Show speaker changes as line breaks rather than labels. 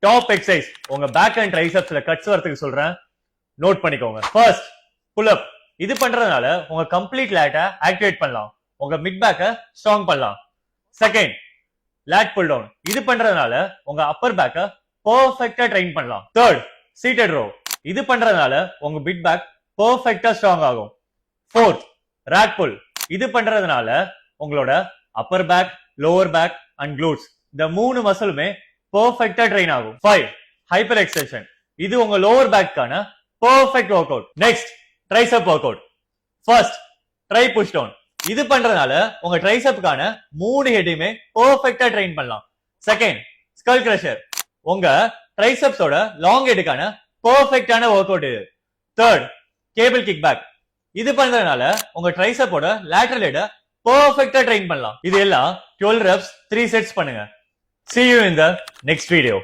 Top exercise உங்க back and ட்ரைசெப்ஸ்ல cuts வரதுக்கு சொல்றேன், நோட் பண்ணிக்கோங்க. ஃபர்ஸ்ட் புல் அப். இது பண்றதுனால உங்க கம்ப்ளீட் லேட்டை ஆக்டிவேட் பண்ணலாம், உங்க மிட் பேக்கை ஸ்ட்ராங் பண்ணலாம். Second lat pull down. இது பண்றதுனால உங்க அப்பர் பேக்கை பெர்ஃபெக்ட்டா ட்ரெயின் பண்ணலாம். Third seated row. இது பண்றதுனால உங்க மிட் பேக் பெர்ஃபெக்ட்டா ஸ்ட்ராங் ஆகும். Fourth rack pull. இது பண்றதுனால உங்களோட upper back, lower back and glutes இந்த மூணு மசிலுமே பெர்ஃபெக்ட்டா ட்ரெயின் ஆகும். 5 ஹைப்பர் எக்ஸ்டென்ஷன். இது உங்க லோவர் பேக்கான perfect workout. Next tricep workout. First tri push down. இது பண்றதுனால உங்க ட்ரைசெப்கான மூணு ஹெட்டையுமே பெர்ஃபெக்ட்டா ட்ரெயின் பண்ணலாம். Second skull crusher. உங்க ட்ரைசெப்ஸோட லாங் ஹெட்டுக்கான பெர்ஃபெக்ட்டான ஒர்க் அவுட் இது. Third cable kick back. இது பண்றதுனால உங்க ட்ரைசெப்போட லேட்டரல் ஹெட்டை பெர்ஃபெக்ட்டா ட்ரெயின் பண்ணலாம். இது எல்லாம் 12 reps 3 sets பண்ணுங்க. See you in the next video.